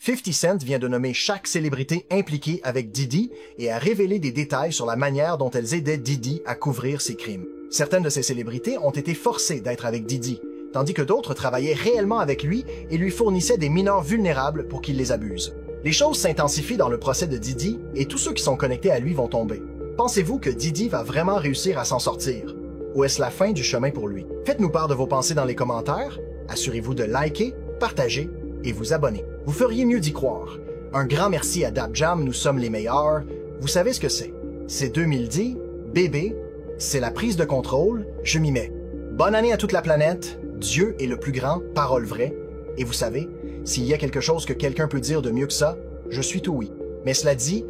50 Cent vient de nommer chaque célébrité impliquée avec Diddy et a révélé des détails sur la manière dont elles aidaient Diddy à couvrir ses crimes. Certaines de ces célébrités ont été forcées d'être avec Diddy, tandis que d'autres travaillaient réellement avec lui et lui fournissaient des mineurs vulnérables pour qu'il les abuse. Les choses s'intensifient dans le procès de Diddy et tous ceux qui sont connectés à lui vont tomber. Pensez-vous que Diddy va vraiment réussir à s'en sortir? Ou est-ce la fin du chemin pour lui? Faites-nous part de vos pensées dans les commentaires, assurez-vous de liker, partager et vous abonner. Vous feriez mieux d'y croire. Un grand merci à Dap Jam, nous sommes les meilleurs. Vous savez ce que c'est. C'est 2010, bébé, c'est la prise de contrôle, je m'y mets. Bonne année à toute la planète, Dieu est le plus grand, parole vraie. Et vous savez, s'il y a quelque chose que quelqu'un peut dire de mieux que ça, je suis tout oui. Mais cela dit,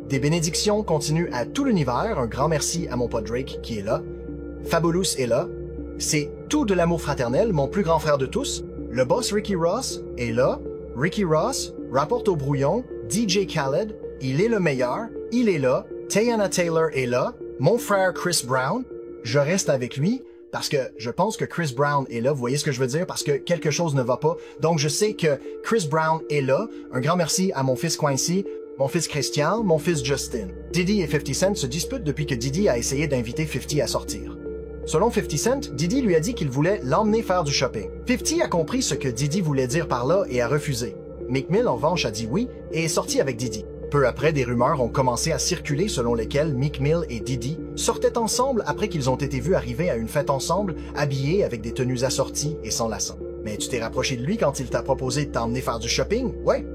des bénédictions continuent à tout l'univers. Un grand merci à mon pote Drake qui est là. Fabulous est là. C'est tout de l'amour fraternel, mon plus grand frère de tous. Le boss Ricky Ross est là. Ricky Ross rapporte au brouillon. DJ Khaled, il est le meilleur. Il est là. Teyana Taylor est là. Mon frère Chris Brown, je reste avec lui parce que je pense que Chris Brown est là. Vous voyez ce que je veux dire? Parce que quelque chose ne va pas. Donc je sais que Chris Brown est là. Un grand merci à mon fils Quincy, mon fils Christian, mon fils Justin. Diddy et 50 Cent se disputent depuis que Diddy a essayé d'inviter 50 à sortir. Selon 50 Cent, Diddy lui a dit qu'il voulait l'emmener faire du shopping. 50 a compris ce que Diddy voulait dire par là et a refusé. Meek Mill, en revanche, a dit oui et est sorti avec Diddy. Peu après, des rumeurs ont commencé à circuler selon lesquelles Meek Mill et Diddy sortaient ensemble après qu'ils ont été vus arriver à une fête ensemble, habillés avec des tenues assorties et s'enlaçant. Mais tu t'es rapproché de lui quand il t'a proposé de t'emmener faire du shopping? Ouais.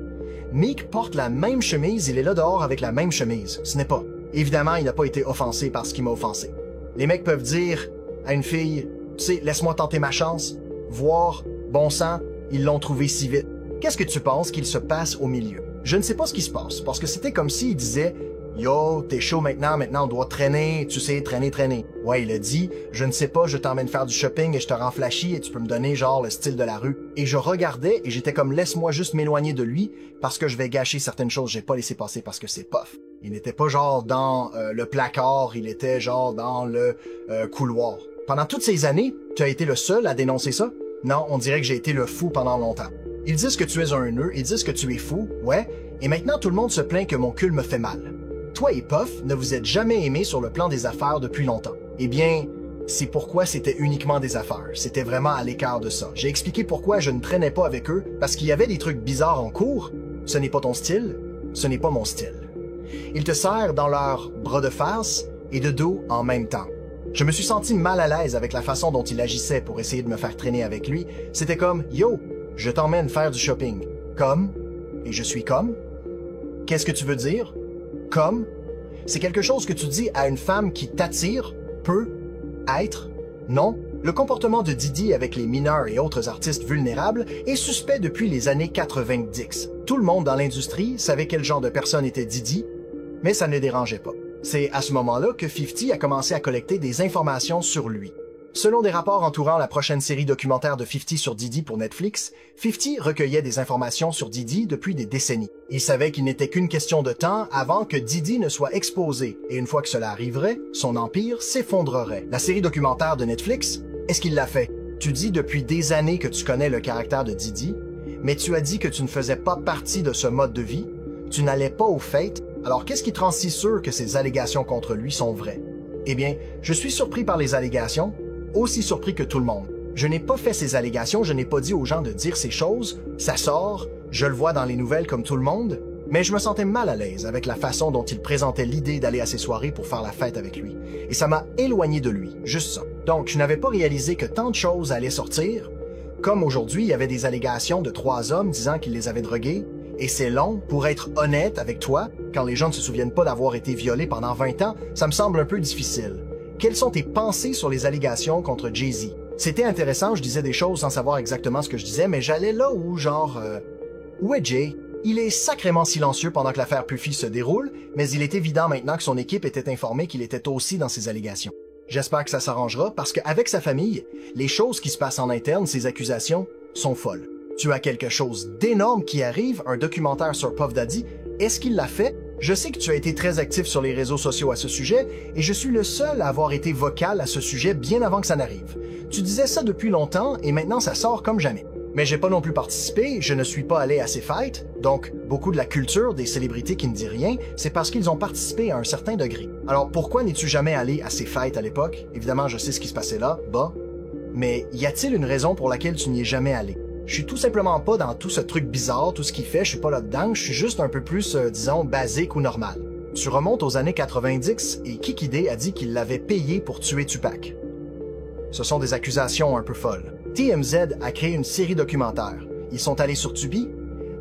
Meek porte la même chemise, il est là dehors avec la même chemise. Ce n'est pas. Évidemment, il n'a pas été offensé par ce qui m'a offensé. Les mecs peuvent dire à une fille, tu sais, laisse-moi tenter ma chance, voir, bon sang, ils l'ont trouvé si vite. Qu'est-ce que tu penses qu'il se passe au milieu? Je ne sais pas ce qui se passe, parce que c'était comme s'il disait « Yo, t'es chaud maintenant on doit traîner, tu sais, traîner. » Ouais, il a dit « Je ne sais pas, je t'emmène faire du shopping et je te rends flashy et tu peux me donner genre le style de la rue. » Et je regardais et j'étais comme « Laisse-moi juste m'éloigner de lui parce que je vais gâcher certaines choses, j'ai pas laissé passer parce que c'est puff. » Il n'était pas genre dans le placard, il était genre dans le couloir. Pendant toutes ces années, tu as été le seul à dénoncer ça? Non, on dirait que j'ai été le fou pendant longtemps. Ils disent que tu es un nœud, ils disent que tu es fou, ouais, et maintenant tout le monde se plaint que mon cul me fait mal. Toi et Puff ne vous êtes jamais aimés sur le plan des affaires depuis longtemps. Eh bien, c'est pourquoi c'était uniquement des affaires, c'était vraiment à l'écart de ça. J'ai expliqué pourquoi je ne traînais pas avec eux, parce qu'il y avait des trucs bizarres en cours. Ce n'est pas ton style, ce n'est pas mon style. Ils te serrent dans leur bras de face et de dos en même temps. Je me suis senti mal à l'aise avec la façon dont il agissait pour essayer de me faire traîner avec lui. C'était comme « Yo, je t'emmène faire du shopping. » Comme, et je suis comme. Qu'est-ce que tu veux dire? Comme, c'est quelque chose que tu dis à une femme qui t'attire, peut, être, non. Le comportement de Diddy avec les mineurs et autres artistes vulnérables est suspect depuis les années 90. Tout le monde dans l'industrie savait quel genre de personne était Diddy, mais ça ne les dérangeait pas. C'est à ce moment-là que 50 a commencé à collecter des informations sur lui. Selon des rapports entourant la prochaine série documentaire de 50 sur Diddy pour Netflix, 50 recueillait des informations sur Diddy depuis des décennies. Il savait qu'il n'était qu'une question de temps avant que Diddy ne soit exposé, et une fois que cela arriverait, son empire s'effondrerait. La série documentaire de Netflix, est-ce qu'il l'a fait? Tu dis depuis des années que tu connais le caractère de Diddy, mais tu as dit que tu ne faisais pas partie de ce mode de vie, tu n'allais pas aux fêtes, alors qu'est-ce qui te rend si sûr que ces allégations contre lui sont vraies? Eh bien, je suis surpris par les allégations, aussi surpris que tout le monde. Je n'ai pas fait ces allégations, je n'ai pas dit aux gens de dire ces choses, ça sort, je le vois dans les nouvelles comme tout le monde, mais je me sentais mal à l'aise avec la façon dont il présentait l'idée d'aller à ses soirées pour faire la fête avec lui. Et ça m'a éloigné de lui, juste ça. Donc, je n'avais pas réalisé que tant de choses allaient sortir, comme aujourd'hui, il y avait des allégations de 3 hommes disant qu'ils les avaient drogués, et c'est long, pour être honnête avec toi, quand les gens ne se souviennent pas d'avoir été violés pendant 20 ans, ça me semble un peu difficile. Quelles sont tes pensées sur les allégations contre Jay-Z? C'était intéressant, je disais des choses sans savoir exactement ce que je disais, mais j'allais là où, où est Jay? Il est sacrément silencieux pendant que l'affaire Puffy se déroule, mais il est évident maintenant que son équipe était informée qu'il était aussi dans ces allégations. J'espère que ça s'arrangera, parce qu'avec sa famille, les choses qui se passent en interne, ces accusations, sont folles. Tu as quelque chose d'énorme qui arrive, un documentaire sur Puff Daddy. Est-ce qu'il l'a fait? Je sais que tu as été très actif sur les réseaux sociaux à ce sujet, et je suis le seul à avoir été vocal à ce sujet bien avant que ça n'arrive. Tu disais ça depuis longtemps, et maintenant ça sort comme jamais. Mais j'ai pas non plus participé, je ne suis pas allé à ces fêtes, donc beaucoup de la culture des célébrités qui ne dit rien, c'est parce qu'ils ont participé à un certain degré. Alors pourquoi n'es-tu jamais allé à ces fêtes à l'époque? Évidemment, je sais ce qui se passait là, mais y a-t-il une raison pour laquelle tu n'y es jamais allé? Je suis tout simplement pas dans tout ce truc bizarre, tout ce qu'il fait, je suis pas là-dedans, je suis juste un peu plus, disons, basique ou normal. Tu remontes aux années 90 et Kiki Day a dit qu'il l'avait payé pour tuer Tupac. Ce sont des accusations un peu folles. TMZ a créé une série documentaire. Ils sont allés sur Tubi,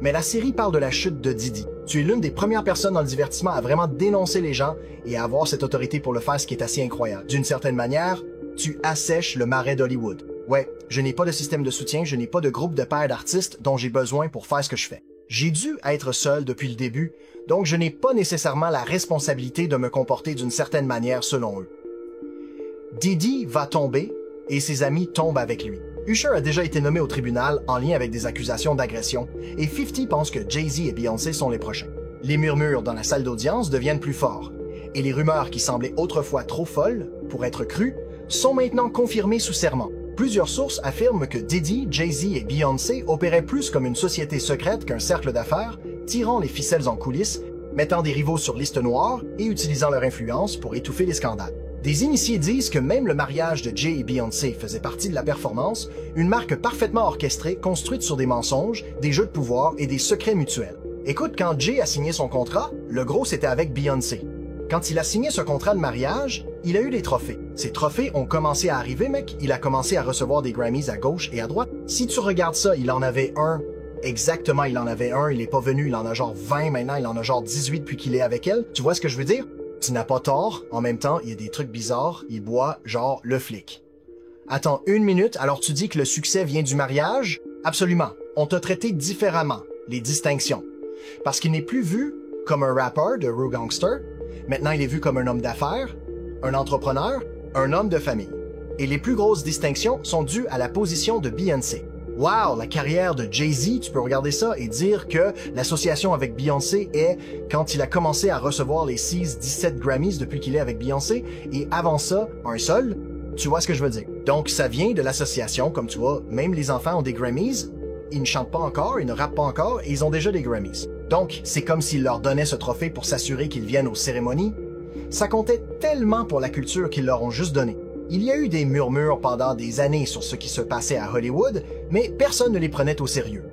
mais la série parle de la chute de Diddy. Tu es l'une des premières personnes dans le divertissement à vraiment dénoncer les gens et à avoir cette autorité pour le faire, ce qui est assez incroyable. D'une certaine manière, tu assèches le marais d'Hollywood. Ouais, je n'ai pas de système de soutien, je n'ai pas de groupe de pairs d'artistes dont j'ai besoin pour faire ce que je fais. J'ai dû être seul depuis le début, donc je n'ai pas nécessairement la responsabilité de me comporter d'une certaine manière selon eux. Diddy va tomber et ses amis tombent avec lui. Usher a déjà été nommé au tribunal en lien avec des accusations d'agression et 50 pense que Jay-Z et Beyoncé sont les prochains. Les murmures dans la salle d'audience deviennent plus forts et les rumeurs qui semblaient autrefois trop folles pour être crues sont maintenant confirmées sous serment. Plusieurs sources affirment que Diddy, Jay-Z et Beyoncé opéraient plus comme une société secrète qu'un cercle d'affaires, tirant les ficelles en coulisses, mettant des rivaux sur liste noire et utilisant leur influence pour étouffer les scandales. Des initiés disent que même le mariage de Jay et Beyoncé faisait partie de la performance, une marque parfaitement orchestrée construite sur des mensonges, des jeux de pouvoir et des secrets mutuels. Écoute, quand Jay a signé son contrat, le gros c'était avec Beyoncé. Quand il a signé ce contrat de mariage, il a eu des trophées. Ces trophées ont commencé à arriver, mec. Il a commencé à recevoir des Grammys à gauche et à droite. Si tu regardes ça, il en avait un. Exactement, il en avait un. Il est pas venu. Il en a genre 20 maintenant. Il en a genre 18 depuis qu'il est avec elle. Tu vois ce que je veux dire? Tu n'as pas tort. En même temps, il y a des trucs bizarres. Il boit genre le flic. Attends une minute. Alors tu dis que le succès vient du mariage? Absolument. On t'a traité différemment. Les distinctions. Parce qu'il n'est plus vu comme un rappeur de Rue Gangster. Maintenant, il est vu comme un homme d'affaires, un entrepreneur, un homme de famille. Et les plus grosses distinctions sont dues à la position de Beyoncé. Wow, la carrière de Jay-Z, tu peux regarder ça et dire que l'association avec Beyoncé est quand il a commencé à recevoir les 6-17 Grammys depuis qu'il est avec Beyoncé, et avant ça, un seul. Tu vois ce que je veux dire? Donc, ça vient de l'association, comme tu vois, même les enfants ont des Grammys, ils ne chantent pas encore, ils ne rappent pas encore, et ils ont déjà des Grammys. Donc, c'est comme s'il leur donnait ce trophée pour s'assurer qu'ils viennent aux cérémonies. Ça comptait tellement pour la culture qu'ils leur ont juste donné. Il y a eu des murmures pendant des années sur ce qui se passait à Hollywood, mais personne ne les prenait au sérieux.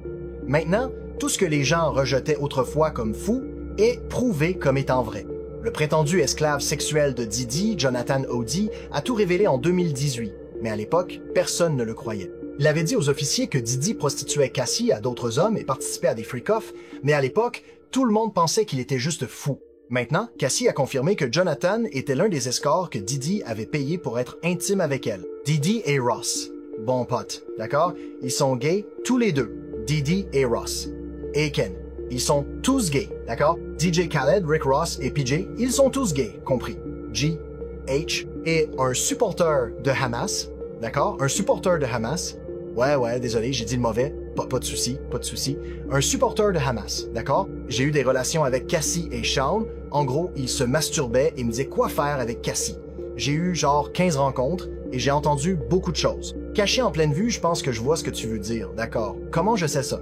Maintenant, tout ce que les gens rejetaient autrefois comme fou est prouvé comme étant vrai. Le prétendu esclave sexuel de Diddy, Jonathan Odie, a tout révélé en 2018, mais à l'époque, personne ne le croyait. Il avait dit aux officiers que Diddy prostituait Cassie à d'autres hommes et participait à des freak-offs, mais à l'époque, tout le monde pensait qu'il était juste fou. Maintenant, Cassie a confirmé que Jonathan était l'un des escorts que Diddy avait payé pour être intime avec elle. Diddy et Ross. Bon pote, d'accord? Ils sont gays, tous les deux. Diddy et Ross. Et Ken. Ils sont tous gays, d'accord? DJ Khaled, Rick Ross et PJ, ils sont tous gays, compris. G, H, et un supporter de Hamas, d'accord? Un supporter de Hamas. Ouais, désolé, j'ai dit le mauvais. Pas de souci, pas de souci. Un supporter de Hamas, d'accord? J'ai eu des relations avec Cassie et Sean. En gros, ils se masturbaient et me disaient quoi faire avec Cassie. J'ai eu genre 15 rencontres et j'ai entendu beaucoup de choses. Caché en pleine vue, je pense que je vois ce que tu veux dire, d'accord? Comment je sais ça?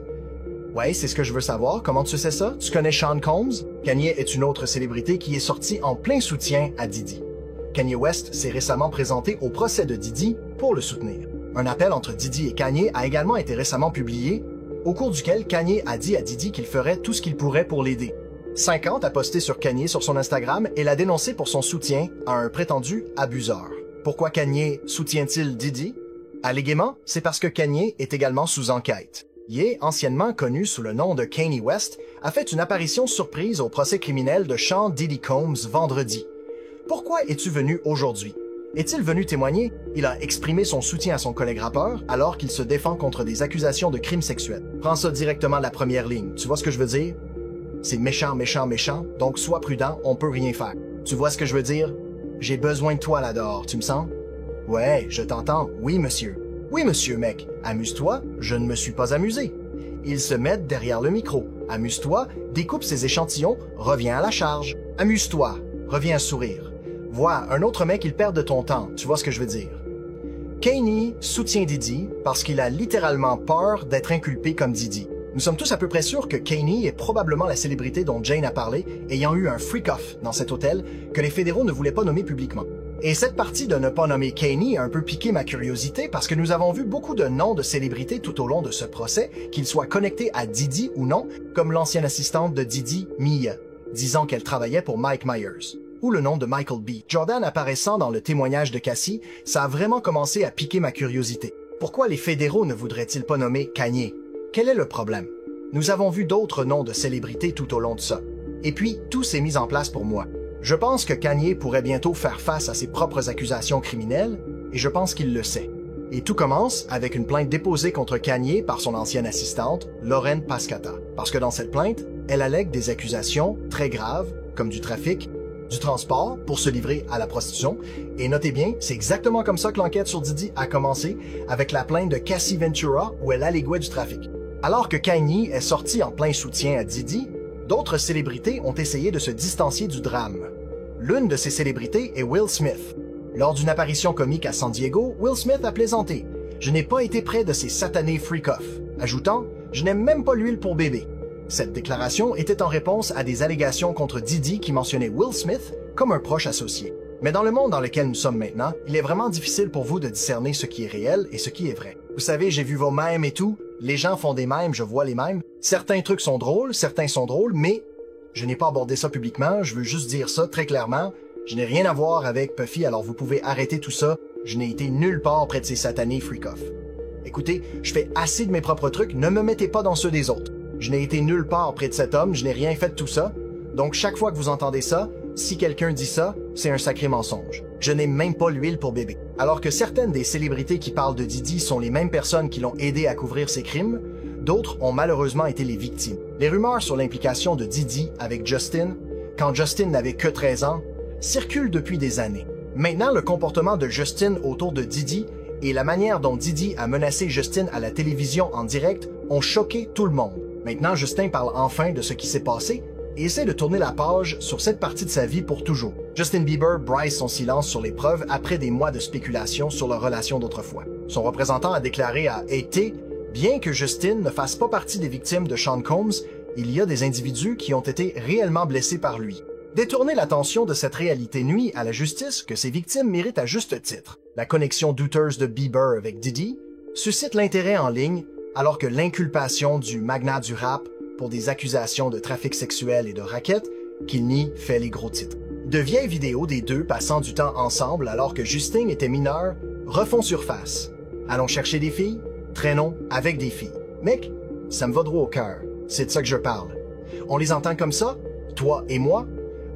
Ouais, c'est ce que je veux savoir. Comment tu sais ça? Tu connais Sean Combs? Kanye est une autre célébrité qui est sortie en plein soutien à Diddy. Kanye West s'est récemment présenté au procès de Diddy pour le soutenir. Un appel entre Diddy et Kanye a également été récemment publié, au cours duquel Kanye a dit à Diddy qu'il ferait tout ce qu'il pourrait pour l'aider. 50 a posté sur Kanye sur son Instagram et l'a dénoncé pour son soutien à un prétendu abuseur. Pourquoi Kanye soutient-il Diddy? Alléguément, c'est parce que Kanye est également sous enquête. Ye, anciennement connu sous le nom de Kanye West, a fait une apparition surprise au procès criminel de Sean Diddy Combs vendredi. Pourquoi es-tu venu aujourd'hui? Est-il venu témoigner? Il a exprimé son soutien à son collègue rappeur alors qu'il se défend contre des accusations de crimes sexuels. Prends ça directement de la première ligne. Tu vois ce que je veux dire? C'est méchant, méchant, méchant, donc sois prudent, on peut rien faire. Tu vois ce que je veux dire? J'ai besoin de toi là-dehors, tu me sens? Ouais, je t'entends. Oui, monsieur. Oui, monsieur, mec. Amuse-toi, je ne me suis pas amusé. Ils se mettent derrière le micro. Amuse-toi, découpe ces échantillons, reviens à la charge. Amuse-toi, reviens à sourire. Vois, un autre mec, il perd de ton temps, tu vois ce que je veux dire. Kanye soutient Diddy parce qu'il a littéralement peur d'être inculpé comme Diddy. Nous sommes tous à peu près sûrs que Kanye est probablement la célébrité dont Jane a parlé, ayant eu un freak-off dans cet hôtel que les fédéraux ne voulaient pas nommer publiquement. Et cette partie de ne pas nommer Kanye a un peu piqué ma curiosité parce que nous avons vu beaucoup de noms de célébrités tout au long de ce procès, qu'ils soient connectés à Diddy ou non, comme l'ancienne assistante de Diddy, Mia, disant qu'elle travaillait pour Mike Myers, ou le nom de Michael B. Jordan apparaissant dans le témoignage de Cassie, ça a vraiment commencé à piquer ma curiosité. Pourquoi les fédéraux ne voudraient-ils pas nommer Kanye? Quel est le problème? Nous avons vu d'autres noms de célébrités tout au long de ça. Et puis, tout s'est mis en place pour moi. Je pense que Kanye pourrait bientôt faire face à ses propres accusations criminelles, et je pense qu'il le sait. Et tout commence avec une plainte déposée contre Kanye par son ancienne assistante, Lauren Pascata. Parce que dans cette plainte, elle allègue des accusations très graves, comme du trafic, du transport pour se livrer à la prostitution. Et notez bien, c'est exactement comme ça que l'enquête sur Diddy a commencé, avec la plainte de Cassie Ventura où elle alléguait du trafic. Alors que Kanye est sorti en plein soutien à Diddy, d'autres célébrités ont essayé de se distancier du drame. L'une de ces célébrités est Will Smith. Lors d'une apparition comique à San Diego, Will Smith a plaisanté « Je n'ai pas été près de ces satanés freak-off », ajoutant « Je n'aime même pas l'huile pour bébé ». Cette déclaration était en réponse à des allégations contre Diddy qui mentionnaient Will Smith comme un proche associé. Mais dans le monde dans lequel nous sommes maintenant, il est vraiment difficile pour vous de discerner ce qui est réel et ce qui est vrai. Vous savez, j'ai vu vos mèmes et tout, les gens font des mèmes, je vois les mèmes. Certains trucs sont drôles, mais je n'ai pas abordé ça publiquement, je veux juste dire ça très clairement. Je n'ai rien à voir avec Puffy, alors vous pouvez arrêter tout ça. Je n'ai été nulle part près de ces satanés freak-off. Écoutez, je fais assez de mes propres trucs, ne me mettez pas dans ceux des autres. Je n'ai été nulle part près de cet homme, je n'ai rien fait de tout ça. Donc chaque fois que vous entendez ça, si quelqu'un dit ça, c'est un sacré mensonge. Je n'ai même pas l'huile pour bébé. Alors que certaines des célébrités qui parlent de Diddy sont les mêmes personnes qui l'ont aidé à couvrir ses crimes, d'autres ont malheureusement été les victimes. Les rumeurs sur l'implication de Diddy avec Justin, quand Justin n'avait que 13 ans, circulent depuis des années. Maintenant, le comportement de Justin autour de Diddy et la manière dont Diddy a menacé Justin à la télévision en direct ont choqué tout le monde. Maintenant, Justin parle enfin de ce qui s'est passé et essaie de tourner la page sur cette partie de sa vie pour toujours. Justin Bieber brise son silence sur les preuves après des mois de spéculation sur leur relation d'autrefois. Son représentant a déclaré à A.T. « Bien que Justin ne fasse pas partie des victimes de Sean Combs, il y a des individus qui ont été réellement blessés par lui. » Détourner l'attention de cette réalité nuit à la justice que ces victimes méritent à juste titre. La connexion douteuse de Bieber avec Diddy suscite l'intérêt en ligne alors que l'inculpation du magnat du rap pour des accusations de trafic sexuel et de racket qu'il nie fait les gros titres. De vieilles vidéos des deux passant du temps ensemble alors que Justin était mineur refont surface. Allons chercher des filles, traînons avec des filles. Mec, ça me va droit au cœur. C'est de ça que je parle. On les entend comme ça, toi et moi.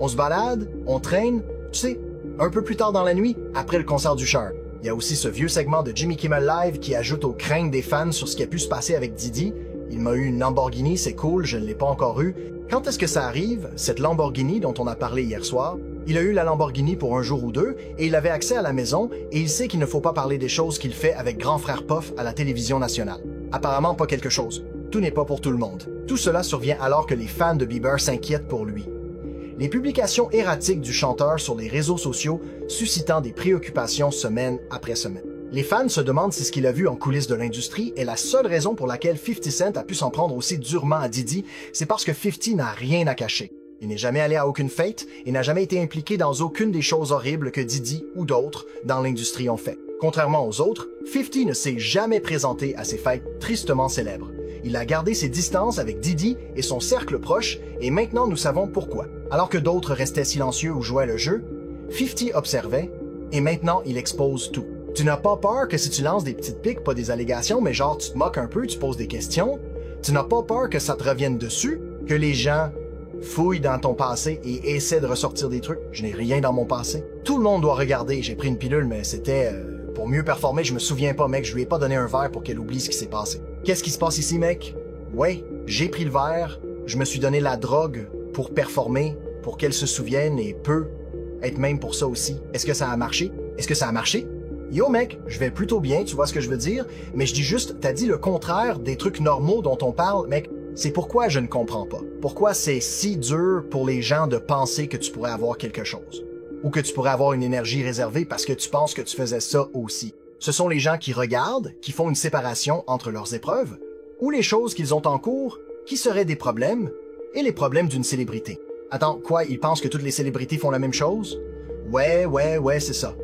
On se balade, on traîne, tu sais, un peu plus tard dans la nuit, après le concert du Cher. Il y a aussi ce vieux segment de Jimmy Kimmel Live qui ajoute aux craintes des fans sur ce qui a pu se passer avec Diddy. Il m'a eu une Lamborghini, c'est cool, je ne l'ai pas encore eu. Quand est-ce que ça arrive, cette Lamborghini dont on a parlé hier soir? Il a eu la Lamborghini pour un jour ou deux, et il avait accès à la maison, et il sait qu'il ne faut pas parler des choses qu'il fait avec Grand Frère Puff à la télévision nationale. Apparemment pas quelque chose. Tout n'est pas pour tout le monde. Tout cela survient alors que les fans de Bieber s'inquiètent pour lui. Les publications erratiques du chanteur sur les réseaux sociaux suscitant des préoccupations semaine après semaine. Les fans se demandent si ce qu'il a vu en coulisses de l'industrie est la seule raison pour laquelle 50 Cent a pu s'en prendre aussi durement à Diddy, c'est parce que 50 n'a rien à cacher. Il n'est jamais allé à aucune fête et n'a jamais été impliqué dans aucune des choses horribles que Diddy ou d'autres dans l'industrie ont fait. Contrairement aux autres, 50 ne s'est jamais présenté à ces fêtes tristement célèbres. Il a gardé ses distances avec Diddy et son cercle proche, et maintenant nous savons pourquoi. Alors que d'autres restaient silencieux ou jouaient le jeu, 50 observait, et maintenant il expose tout. Tu n'as pas peur que si tu lances des petites piques, pas des allégations, mais genre tu te moques un peu, tu poses des questions, tu n'as pas peur que ça te revienne dessus, que les gens fouillent dans ton passé et essaient de ressortir des trucs. Je n'ai rien dans mon passé. Tout le monde doit regarder, j'ai pris une pilule, mais c'était... Pour mieux performer, je me souviens pas, mec, je lui ai pas donné un verre pour qu'elle oublie ce qui s'est passé. Qu'est-ce qui se passe ici, mec? Ouais, j'ai pris le verre, je me suis donné la drogue pour performer, pour qu'elle se souvienne et peut être même pour ça aussi. Est-ce que ça a marché? Est-ce que ça a marché? Yo, mec, je vais plutôt bien, tu vois ce que je veux dire, mais je dis juste, t'as dit le contraire des trucs normaux dont on parle, mec. C'est pourquoi je ne comprends pas. Pourquoi c'est si dur pour les gens de penser que tu pourrais avoir quelque chose? Ou que tu pourrais avoir une énergie réservée parce que tu penses que tu faisais ça aussi. Ce sont les gens qui regardent, qui font une séparation entre leurs épreuves, ou les choses qu'ils ont en cours, qui seraient des problèmes, et les problèmes d'une célébrité. Attends, quoi, ils pensent que toutes les célébrités font la même chose? Ouais, c'est ça.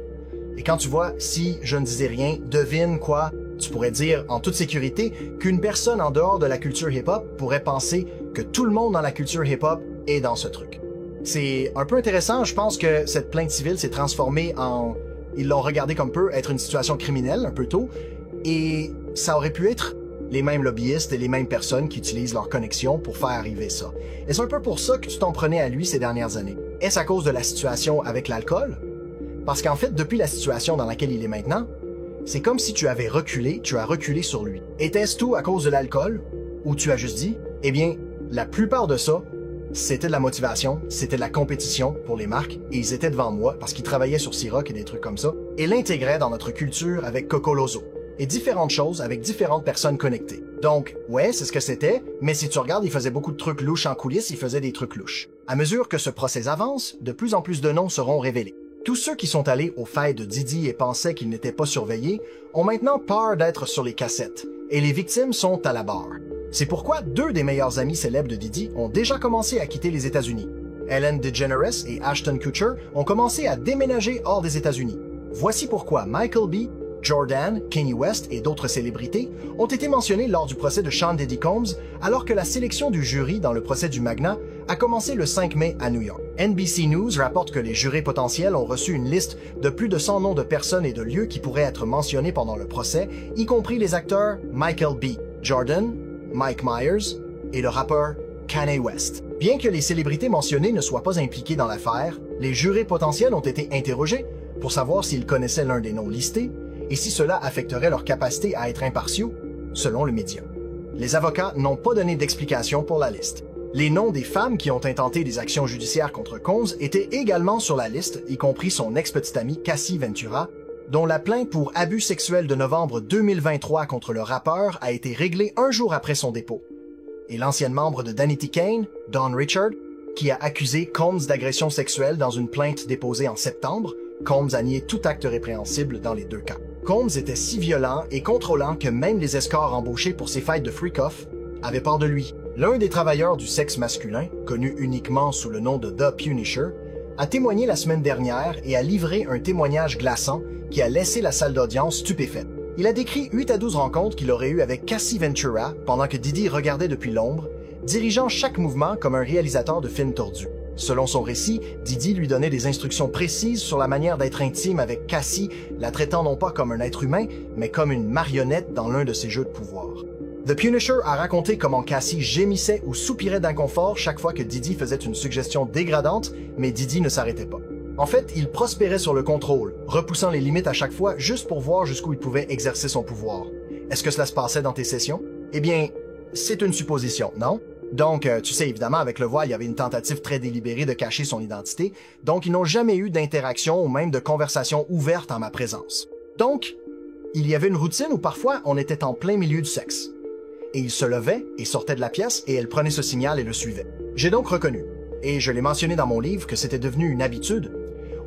Et quand tu vois, si je ne disais rien, devine quoi, tu pourrais dire en toute sécurité qu'une personne en dehors de la culture hip-hop pourrait penser que tout le monde dans la culture hip-hop est dans ce truc. C'est un peu intéressant, je pense que cette plainte civile s'est transformée en... Ils l'ont regardé comme peut être une situation criminelle, un peu tôt, et ça aurait pu être les mêmes lobbyistes et les mêmes personnes qui utilisent leurs connexions pour faire arriver ça. Et c'est un peu pour ça que tu t'en prenais à lui ces dernières années. Est-ce à cause de la situation avec l'alcool? Parce qu'en fait, depuis la situation dans laquelle il est maintenant, c'est comme si tu avais reculé, tu as reculé sur lui. Était-ce tout à cause de l'alcool? Ou tu as juste dit, eh bien, la plupart de ça, c'était de la motivation, c'était de la compétition pour les marques, et ils étaient devant moi parce qu'ils travaillaient sur Ciroc et des trucs comme ça, et l'intégraient dans notre culture avec Cocolozo, et différentes choses avec différentes personnes connectées. Donc, ouais, c'est ce que c'était, mais si tu regardes, il faisait beaucoup de trucs louches en coulisses, il faisait des trucs louches. À mesure que ce procès avance, de plus en plus de noms seront révélés. Tous ceux qui sont allés aux fêtes de Diddy et pensaient qu'ils n'étaient pas surveillés ont maintenant peur d'être sur les cassettes, et les victimes sont à la barre. C'est pourquoi deux des meilleurs amis célèbres de Diddy ont déjà commencé à quitter les États-Unis. Ellen DeGeneres et Ashton Kutcher ont commencé à déménager hors des États-Unis. Voici pourquoi Michael B., Jordan, Kanye West et d'autres célébrités ont été mentionnés lors du procès de Sean Diddy Combs, alors que la sélection du jury dans le procès du Magna a commencé le 5 mai à New York. NBC News rapporte que les jurés potentiels ont reçu une liste de plus de 100 noms de personnes et de lieux qui pourraient être mentionnés pendant le procès, y compris les acteurs Michael B., Jordan, Mike Myers et le rappeur Kanye West. Bien que les célébrités mentionnées ne soient pas impliquées dans l'affaire, les jurés potentiels ont été interrogés pour savoir s'ils connaissaient l'un des noms listés et si cela affecterait leur capacité à être impartiaux, selon le média. Les avocats n'ont pas donné d'explication pour la liste. Les noms des femmes qui ont intenté des actions judiciaires contre Combs étaient également sur la liste, y compris son ex-petite amie Cassie Ventura, dont la plainte pour abus sexuel de novembre 2023 contre le rappeur a été réglée un jour après son dépôt. Et l'ancienne membre de Danity Kane, Dawn Richard, qui a accusé Combs d'agression sexuelle dans une plainte déposée en septembre, Combs a nié tout acte répréhensible dans les deux cas. Combs était si violent et contrôlant que même les escorts embauchés pour ses fêtes de freak-off avaient peur de lui. L'un des travailleurs du sexe masculin, connu uniquement sous le nom de The Punisher, a témoigné la semaine dernière et a livré un témoignage glaçant qui a laissé la salle d'audience stupéfaite. Il a décrit 8 à 12 rencontres qu'il aurait eues avec Cassie Ventura pendant que Diddy regardait depuis l'ombre, dirigeant chaque mouvement comme un réalisateur de films tordus. Selon son récit, Diddy lui donnait des instructions précises sur la manière d'être intime avec Cassie, la traitant non pas comme un être humain, mais comme une marionnette dans l'un de ses jeux de pouvoir. The Punisher a raconté comment Cassie gémissait ou soupirait d'inconfort chaque fois que Diddy faisait une suggestion dégradante, mais Diddy ne s'arrêtait pas. En fait, il prospérait sur le contrôle, repoussant les limites à chaque fois juste pour voir jusqu'où il pouvait exercer son pouvoir. Est-ce que cela se passait dans tes sessions? Eh bien, c'est une supposition, non? Donc, tu sais, évidemment, avec le voile, il y avait une tentative très délibérée de cacher son identité, donc ils n'ont jamais eu d'interaction ou même de conversation ouverte en ma présence. Donc, il y avait une routine où parfois on était en plein milieu du sexe. Et il se levait et sortait de la pièce et elle prenait ce signal et le suivait. J'ai donc reconnu, et je l'ai mentionné dans mon livre que c'était devenu une habitude.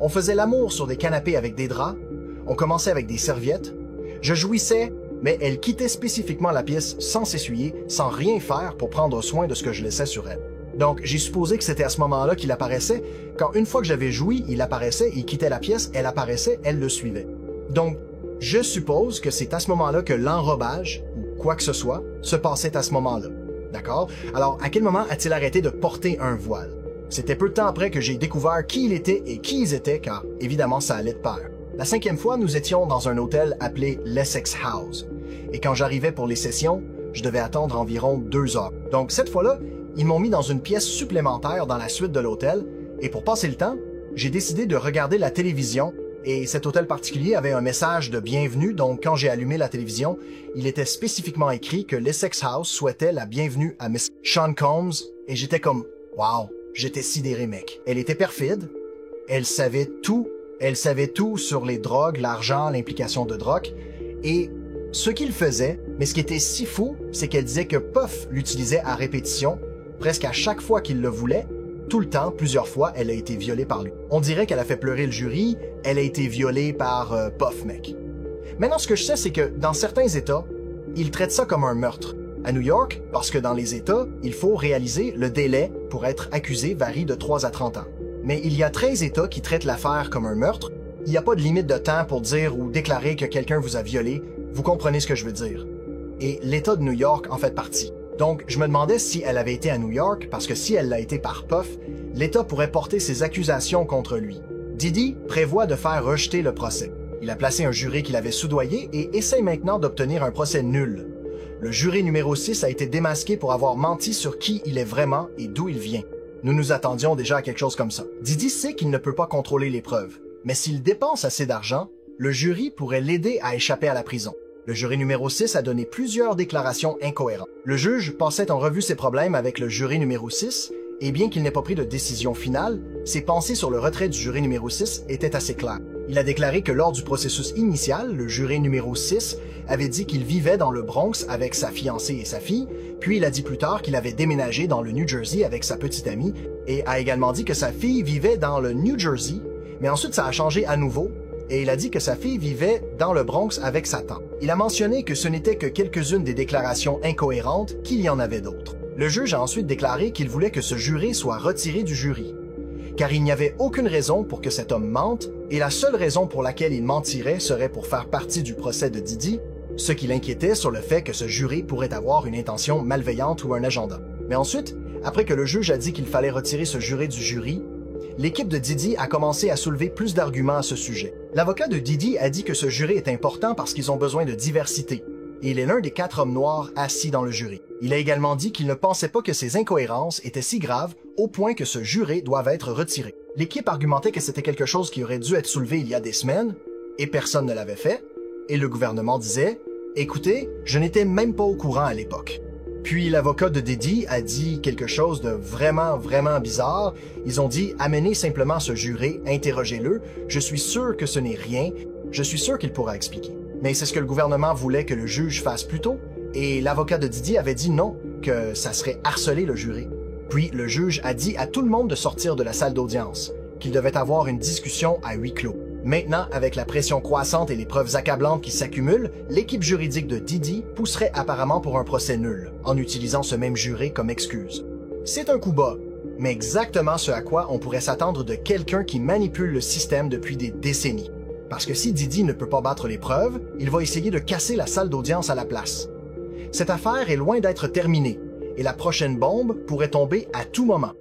On faisait l'amour sur des canapés avec des draps, on commençait avec des serviettes, je jouissais, mais elle quittait spécifiquement la pièce sans s'essuyer, sans rien faire pour prendre soin de ce que je laissais sur elle. Donc, j'ai supposé que c'était à ce moment-là qu'il apparaissait, quand une fois que j'avais joui, il apparaissait, il quittait la pièce, elle apparaissait, elle le suivait. Donc, je suppose que c'est à ce moment-là que l'enrobage, ou quoi que ce soit, se passait à ce moment-là. D'accord? Alors, à quel moment a-t-il arrêté de porter un voile? C'était peu de temps après que j'ai découvert qui il était et qui ils étaient, car évidemment ça allait de pair. La 5e fois, nous étions dans un hôtel appelé l'Essex House. Et quand j'arrivais pour les sessions, je devais attendre environ 2 heures. Donc cette fois-là, ils m'ont mis dans une pièce supplémentaire dans la suite de l'hôtel, et pour passer le temps, j'ai décidé de regarder la télévision, et cet hôtel particulier avait un message de bienvenue, donc quand j'ai allumé la télévision, il était spécifiquement écrit que l'Essex House souhaitait la bienvenue à Miss Sean Combs, et j'étais comme « Wow! » J'étais sidéré, mec. Elle était perfide, elle savait tout sur les drogues, l'argent, l'implication de drogue, et ce qu'il faisait, mais ce qui était si fou, c'est qu'elle disait que Puff l'utilisait à répétition, presque à chaque fois qu'il le voulait, tout le temps, plusieurs fois, elle a été violée par lui. On dirait qu'elle a fait pleurer le jury, elle a été violée par Puff, mec. Maintenant, ce que je sais, c'est que dans certains États, ils traitent ça comme un meurtre. À New York, parce que dans les États, il faut réaliser le délai pour être accusé varie de 3 à 30 ans. Mais il y a 13 États qui traitent l'affaire comme un meurtre. Il n'y a pas de limite de temps pour dire ou déclarer que quelqu'un vous a violé. Vous comprenez ce que je veux dire. Et l'État de New York en fait partie. Donc, je me demandais si elle avait été à New York, parce que si elle l'a été par Puff, l'État pourrait porter ses accusations contre lui. Diddy prévoit de faire rejeter le procès. Il a placé un jury qu'il avait soudoyé et essaie maintenant d'obtenir un procès nul. Le jury numéro 6 a été démasqué pour avoir menti sur qui il est vraiment et d'où il vient. Nous nous attendions déjà à quelque chose comme ça. Diddy sait qu'il ne peut pas contrôler les preuves, mais s'il dépense assez d'argent, le jury pourrait l'aider à échapper à la prison. Le jury numéro 6 a donné plusieurs déclarations incohérentes. Le juge passait en revue ses problèmes avec le jury numéro 6, et bien qu'il n'ait pas pris de décision finale, ses pensées sur le retrait du jury numéro 6 étaient assez claires. Il a déclaré que lors du processus initial, le jury numéro 6 avait dit qu'il vivait dans le Bronx avec sa fiancée et sa fille, puis il a dit plus tard qu'il avait déménagé dans le New Jersey avec sa petite amie, et a également dit que sa fille vivait dans le New Jersey, mais ensuite ça a changé à nouveau, et il a dit que sa fille vivait dans le Bronx avec sa tante. Il a mentionné que ce n'était que quelques-unes des déclarations incohérentes, qu'il y en avait d'autres. Le juge a ensuite déclaré qu'il voulait que ce juré soit retiré du jury, car il n'y avait aucune raison pour que cet homme mente, et la seule raison pour laquelle il mentirait serait pour faire partie du procès de Diddy, ce qui l'inquiétait sur le fait que ce jury pourrait avoir une intention malveillante ou un agenda. Mais ensuite, après que le juge a dit qu'il fallait retirer ce juré du jury, l'équipe de Diddy a commencé à soulever plus d'arguments à ce sujet. L'avocat de Diddy a dit que ce jury est important parce qu'ils ont besoin de diversité, et il est l'un des 4 hommes noirs assis dans le jury. Il a également dit qu'il ne pensait pas que ces incohérences étaient si graves au point que ce juré doive être retiré. L'équipe argumentait que c'était quelque chose qui aurait dû être soulevé il y a des semaines, et personne ne l'avait fait, et le gouvernement disait « Écoutez, je n'étais même pas au courant à l'époque ». Puis l'avocat de Diddy a dit quelque chose de vraiment bizarre. Ils ont dit « Amenez simplement ce juré, interrogez-le, je suis sûr que ce n'est rien, je suis sûr qu'il pourra expliquer ». Mais c'est ce que le gouvernement voulait que le juge fasse plus tôt, et l'avocat de Diddy avait dit non, que ça serait harceler le jury. Puis le juge a dit à tout le monde de sortir de la salle d'audience, qu'il devait avoir une discussion à huis clos. Maintenant, avec la pression croissante et les preuves accablantes qui s'accumulent, l'équipe juridique de Diddy pousserait apparemment pour un procès nul, en utilisant ce même juré comme excuse. C'est un coup bas, mais exactement ce à quoi on pourrait s'attendre de quelqu'un qui manipule le système depuis des décennies. Parce que si Diddy ne peut pas battre les preuves, il va essayer de casser la salle d'audience à la place. Cette affaire est loin d'être terminée, et la prochaine bombe pourrait tomber à tout moment.